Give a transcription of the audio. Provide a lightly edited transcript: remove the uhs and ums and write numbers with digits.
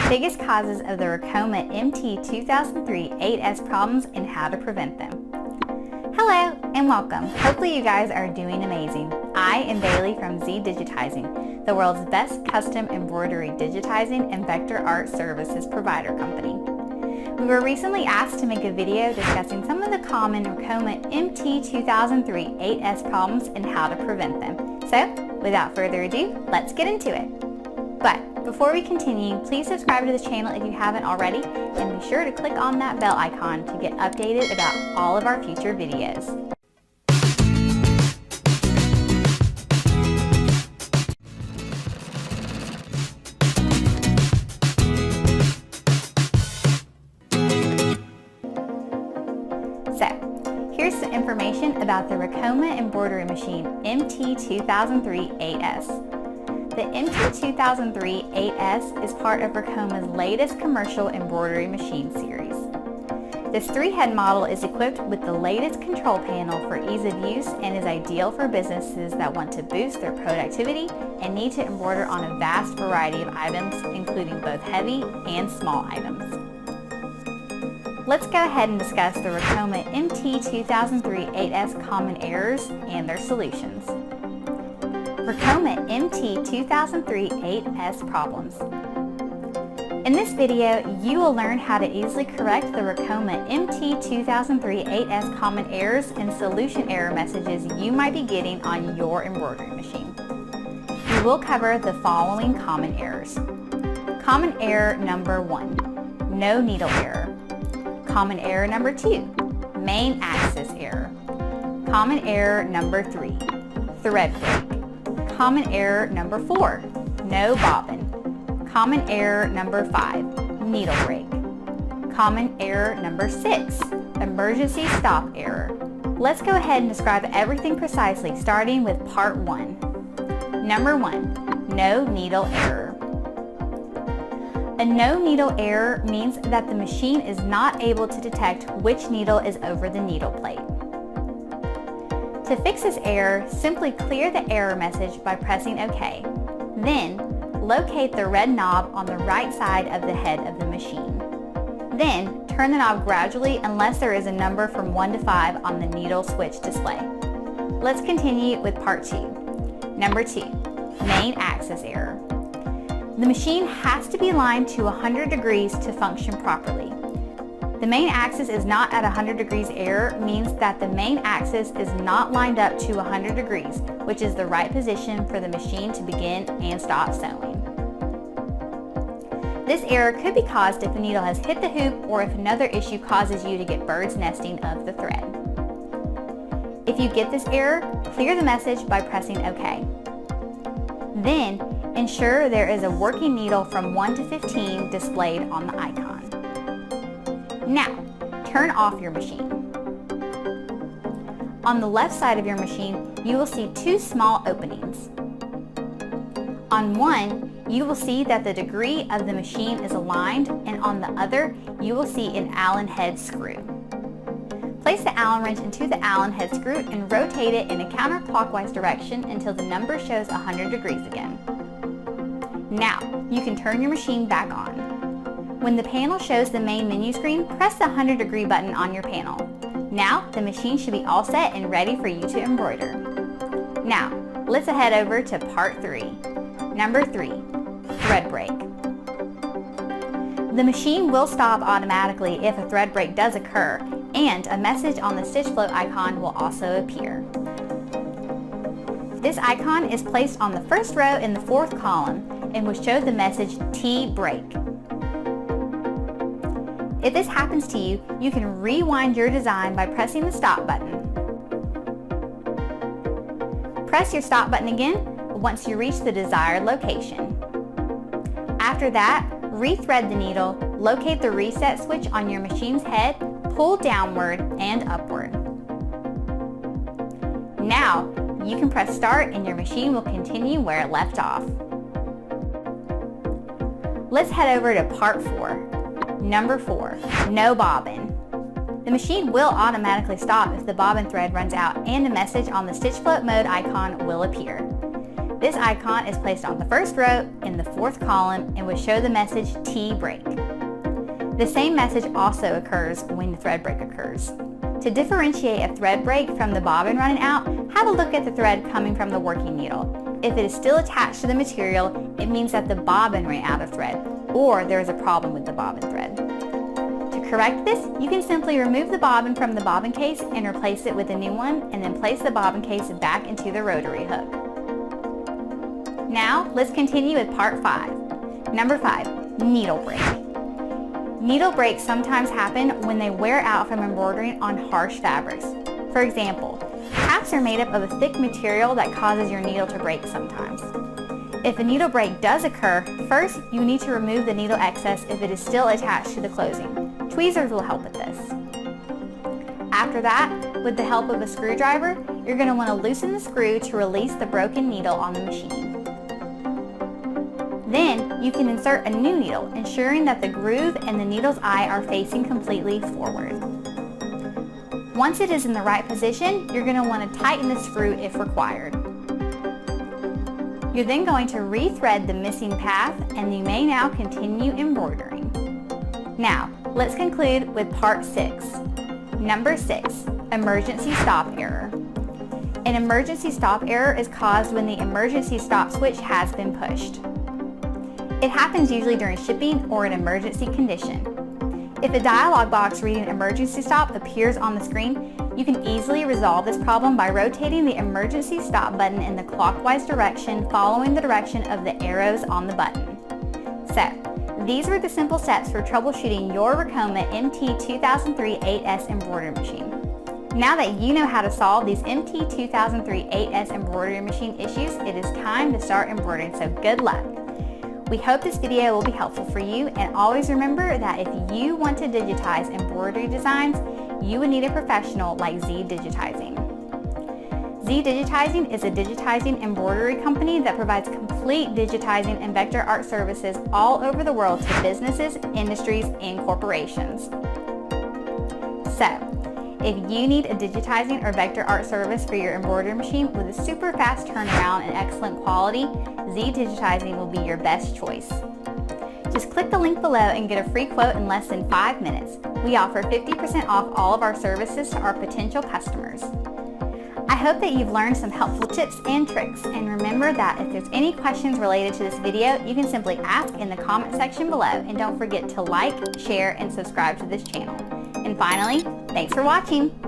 biggest causes of the Ricoma MT-2003-8S problems and how to prevent them. Hello and welcome. Hopefully you guys are doing amazing. I am Bailey from Zdigitizing, the world's best custom embroidery digitizing and vector art services provider company. We were recently asked to make a video discussing some of the common Ricoma MT-2003-8S problems and how to prevent them. So, without further ado, let's get into it. But before we continue, please subscribe to this channel if you haven't already, and be sure to click on that bell icon to get updated about all of our future videos. So, here's some information about the Ricoma embroidery machine MT-2003-8S. The MT-2003-8S is part of Ricoma's latest commercial embroidery machine series. This 3-head model is equipped with the latest control panel for ease of use and is ideal for businesses that want to boost their productivity and need to embroider on a vast variety of items, including both heavy and small items. Let's go ahead and discuss the Ricoma MT-2003-8S common errors and their solutions. Ricoma MT-2003-8S problems. In this video, you will learn how to easily correct the Ricoma MT-2003-8S common errors and solution error messages you might be getting on your embroidery machine. We will cover the following common errors. Common error number 1, no needle error. Common error number 2, main axis error. Common error number 3, thread break. Common error number 4, no bobbin. Common error number 5, needle break. Common error number 6, emergency stop error. Let's go ahead and describe everything precisely, starting with part 1. Number 1, no needle error. A no needle error means that the machine is not able to detect which needle is over the needle plate. To fix this error, simply clear the error message by pressing OK. Then, locate the red knob on the right side of the head of the machine. Then, turn the knob gradually unless there is a number from 1 to 5 on the needle switch display. Let's continue with part 2. Number 2, main axis error. The machine has to be aligned to 100 degrees to function properly. The main axis is not at 100 degrees error means that the main axis is not lined up to 100 degrees, which is the right position for the machine to begin and stop sewing. This error could be caused if the needle has hit the hoop or if another issue causes you to get bird's nesting of the thread. If you get this error, clear the message by pressing OK. Then, ensure there is a working needle from 1 to 15 displayed on the icon. Now, turn off your machine. On the left side of your machine, you will see 2 small openings. On one, you will see that the degree of the machine is aligned, and on the other, you will see an Allen head screw. Place the Allen wrench into the Allen head screw and rotate it in a counterclockwise direction until the number shows 100 degrees again. Now, you can turn your machine back on. When the panel shows the main menu screen, press the 100 degree button on your panel. Now, the machine should be all set and ready for you to embroider. Now, let's head over to part 3. Number 3, thread break. The machine will stop automatically if a thread break does occur, and a message on the stitch float icon will also appear. This icon is placed on the first row in the 4th column and will show the message T break. If this happens to you, you can rewind your design by pressing the stop button. Press your stop button again once you reach the desired location. After that, rethread the needle, locate the reset switch on your machine's head, pull downward and upward. Now, you can press start and your machine will continue where it left off. Let's head over to part 4. Number 4, no bobbin. The machine will automatically stop if the bobbin thread runs out and a message on the stitch float mode icon will appear. This icon is placed on the first row in the fourth column and will show the message T break. The same message also occurs when the thread break occurs. To differentiate a thread break from the bobbin running out, have a look at the thread coming from the working needle. If it is still attached to the material, it means that the bobbin ran out of thread, or there is a problem with the bobbin thread. To correct this, you can simply remove the bobbin from the bobbin case and replace it with a new one, and then place the bobbin case back into the rotary hook. Now, let's continue with part 5. Number 5, needle break. Needle breaks sometimes happen when they wear out from embroidering on harsh fabrics. For example, caps are made up of a thick material that causes your needle to break sometimes. If a needle break does occur, first you need to remove the needle excess if it is still attached to the closing. Tweezers will help with this. After that, with the help of a screwdriver, you're going to want to loosen the screw to release the broken needle on the machine. Then, you can insert a new needle, ensuring that the groove and the needle's eye are facing completely forward. Once it is in the right position, you're going to want to tighten the screw if required. You're then going to re-thread the missing path, and you may now continue embroidering. Now, let's conclude with part 6. Number 6, emergency stop error. An emergency stop error is caused when the emergency stop switch has been pushed. It happens usually during shipping or an emergency condition. If a dialog box reading emergency stop appears on the screen, you can easily resolve this problem by rotating the emergency stop button in the clockwise direction following the direction of the arrows on the button. So, these were the simple steps for troubleshooting your Ricoma MT-2003-8S embroidery machine. Now that you know how to solve these MT-2003-8S embroidery machine issues, it is time to start embroidering, so good luck! We hope this video will be helpful for you, and always remember that if you want to digitize embroidery designs, you would need a professional like Zdigitizing. Zdigitizing is a digitizing embroidery company that provides complete digitizing and vector art services all over the world to businesses, industries, and corporations. So, if you need a digitizing or vector art service for your embroidery machine with a super fast turnaround and excellent quality, Zdigitizing will be your best choice. Just click the link below and get a free quote in less than 5 minutes. We offer 50% off all of our services to our potential customers. I hope that you've learned some helpful tips and tricks, and remember that if there's any questions related to this video, you can simply ask in the comment section below, and don't forget to like, share, and subscribe to this channel. And finally, thanks for watching!